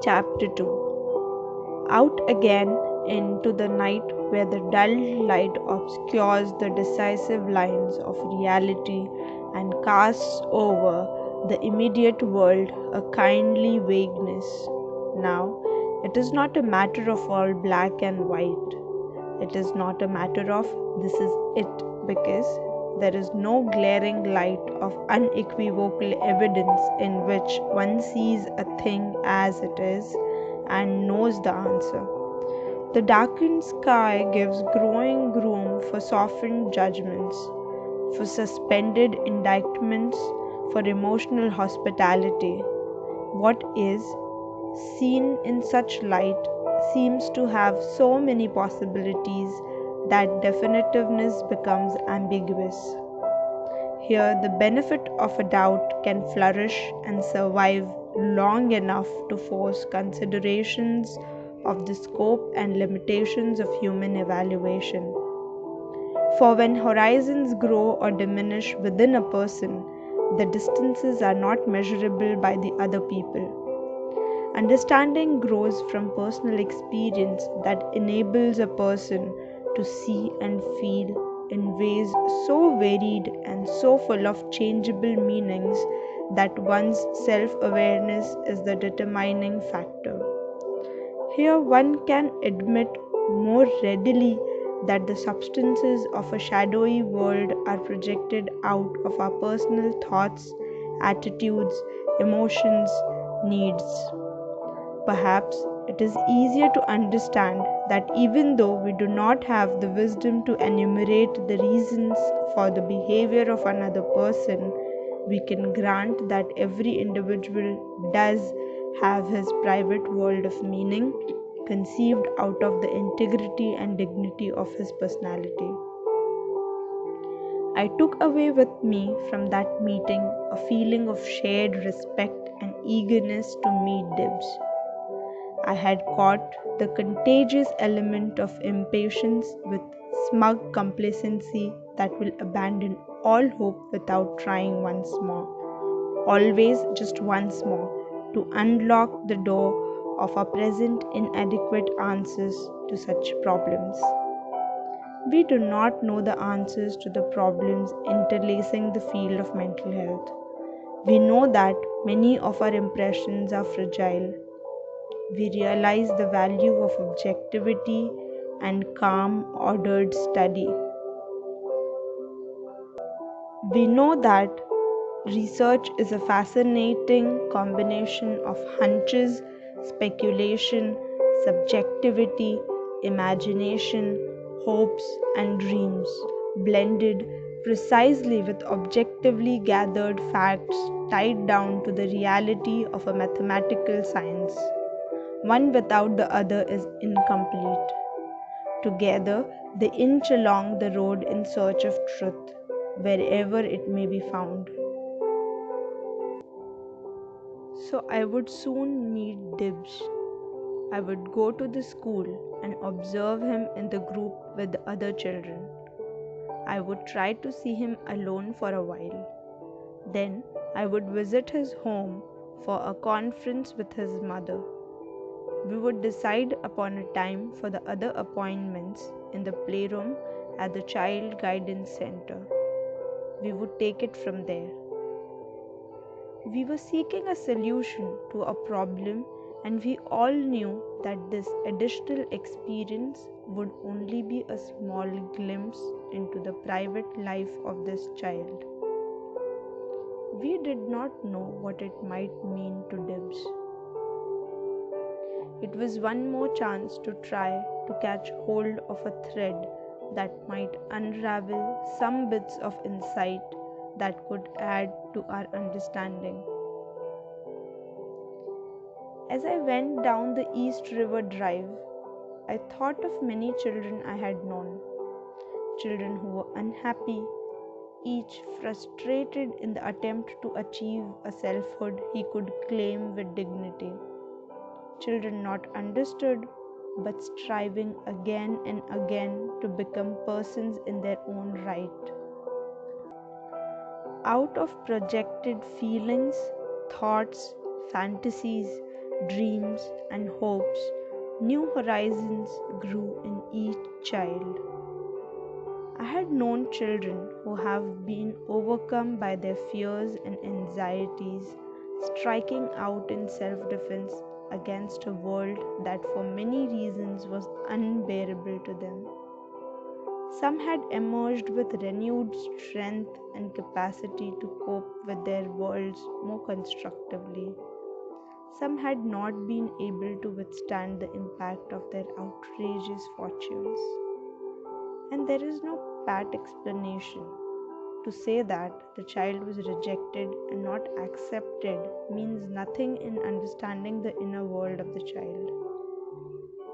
Chapter 2. Out again into the night where the dull light obscures the decisive lines of reality and casts over the immediate world a kindly vagueness. Now, it is not a matter of all black and white. It is not a matter of this is it, because there is no glaring light of unequivocal evidence in which one sees a thing as it is and knows the answer. The darkened sky gives growing room for softened judgments, for suspended indictments, for emotional hospitality. What is seen in such light seems to have so many possibilities that definitiveness becomes ambiguous. Here, the benefit of a doubt can flourish and survive long enough to force considerations of the scope and limitations of human evaluation. For when horizons grow or diminish within a person, the distances are not measurable by the other people. Understanding grows from personal experience that enables a person to see and feel in ways so varied and so full of changeable meanings that one's self-awareness is the determining factor. Here one can admit more readily that the substances of a shadowy world are projected out of our personal thoughts, attitudes, emotions, needs. Perhaps it is easier to understand that even though we do not have the wisdom to enumerate the reasons for the behavior of another person, we can grant that every individual does have his private world of meaning, conceived out of the integrity and dignity of his personality. I took away with me from that meeting a feeling of shared respect and eagerness to meet Dibs. I had caught the contagious element of impatience with smug complacency that will abandon all hope without trying once more, always just once more, to unlock the door of our present inadequate answers to such problems. We do not know the answers to the problems interlacing the field of mental health. We know that many of our impressions are fragile. We realize the value of objectivity and calm, ordered study. We know that research is a fascinating combination of hunches, speculation, subjectivity, imagination, hopes, and dreams, blended precisely with objectively gathered facts tied down to the reality of a mathematical science. One without the other is incomplete. Together, they inch along the road in search of truth, wherever it may be found. So I would soon meet Dibs. I would go to the school and observe him in the group with the other children. I would try to see him alone for a while. Then I would visit his home for a conference with his mother. We would decide upon a time for the other appointments in the playroom at the Child Guidance Center. We would take it from there. We were seeking a solution to a problem, and we all knew that this additional experience would only be a small glimpse into the private life of this child. We did not know what it might mean to Dibs. It was one more chance to try to catch hold of a thread that might unravel some bits of insight that could add to our understanding. As I went down the East River Drive, I thought of many children I had known, children who were unhappy, each frustrated in the attempt to achieve a selfhood he could claim with dignity. Children not understood, but striving again and again to become persons in their own right. Out of projected feelings, thoughts, fantasies, dreams, and hopes, new horizons grew in each child. I had known children who have been overcome by their fears and anxieties, striking out in self defense against a world that for many reasons was unbearable to them. Some had emerged with renewed strength and capacity to cope with their worlds more constructively. Some had not been able to withstand the impact of their outrageous fortunes. And there is no pat explanation. To say that the child was rejected and not accepted means nothing in understanding the inner world of the child.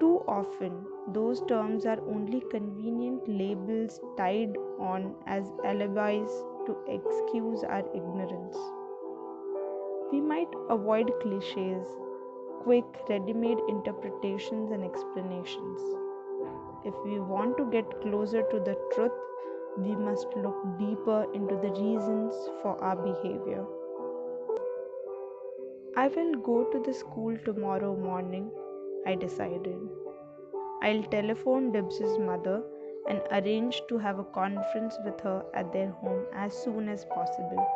Too often, those terms are only convenient labels tied on as alibis to excuse our ignorance. We might avoid cliches, quick, ready made interpretations and explanations. If we want to get closer to the truth, we must look deeper into the reasons for our behavior. I will go to the school tomorrow morning, I decided. I'll telephone Dibs' mother and arrange to have a conference with her at their home as soon as possible.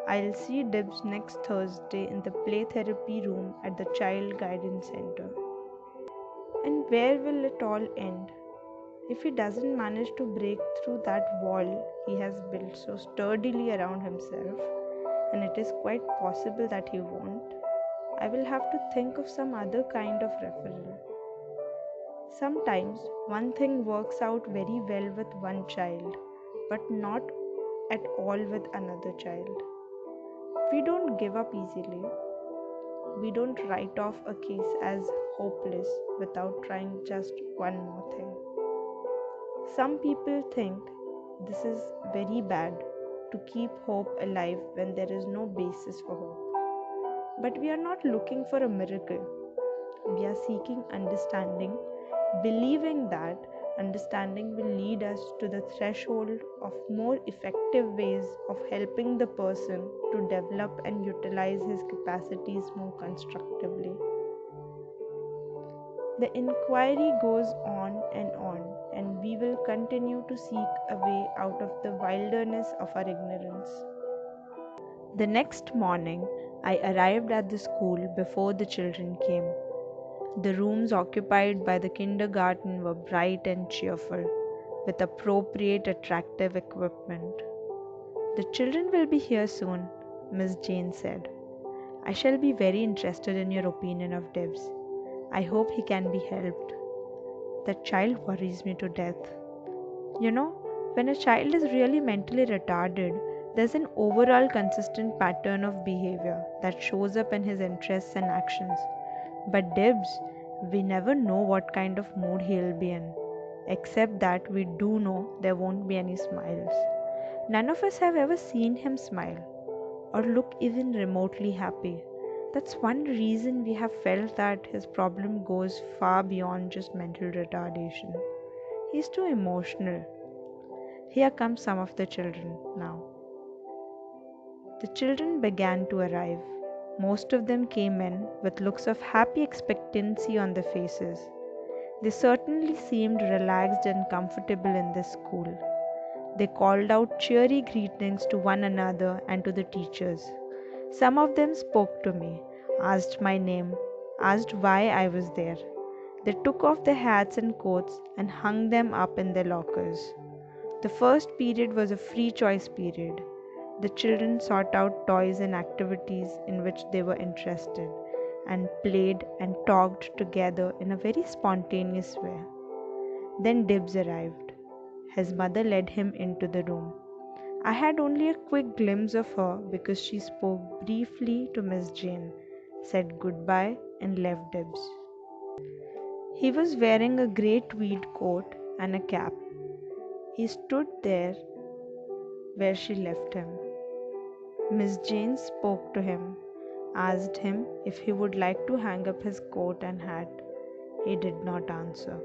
I'll see Dibs next Thursday in the play therapy room at the Child Guidance Center. And where will it all end? If he doesn't manage to break through that wall he has built so sturdily around himself, and it is quite possible that he won't, I will have to think of some other kind of referral. Sometimes one thing works out very well with one child, but not at all with another child. We don't give up easily. We don't write off a case as hopeless without trying just one more thing. Some people think this is very bad to keep hope alive when there is no basis for hope. But we are not looking for a miracle. We are seeking understanding, believing that understanding will lead us to the threshold of more effective ways of helping the person to develop and utilize his capacities more constructively. The inquiry goes on, and we will continue to seek a way out of the wilderness of our ignorance. The next morning, I arrived at the school before the children came. The rooms occupied by the kindergarten were bright and cheerful, with appropriate attractive equipment. The children will be here soon, Miss Jane said. I shall be very interested in your opinion of Dibs. I hope he can be helped. That child worries me to death. You know, when a child is really mentally retarded, there's an overall consistent pattern of behavior that shows up in his interests and actions. But Dibs, we never know what kind of mood he'll be in, except that we do know there won't be any smiles. None of us have ever seen him smile or look even remotely happy. That's one reason we have felt that his problem goes far beyond just mental retardation. He's too emotional. Here come some of the children now. The children began to arrive. Most of them came in with looks of happy expectancy on their faces. They certainly seemed relaxed and comfortable in this school. They called out cheery greetings to one another and to the teachers. Some of them spoke to me, asked my name, asked why I was there. They took off their hats and coats and hung them up in their lockers. The first period was a free choice period. The children sought out toys and activities in which they were interested and played and talked together in a very spontaneous way. Then Dibs arrived. His mother led him into the room. I had only a quick glimpse of her because she spoke briefly to Miss Jane, said goodbye, and left Dibs. He was wearing a grey tweed coat and a cap. He stood there where she left him. Miss Jane spoke to him, asked him if he would like to hang up his coat and hat. He did not answer.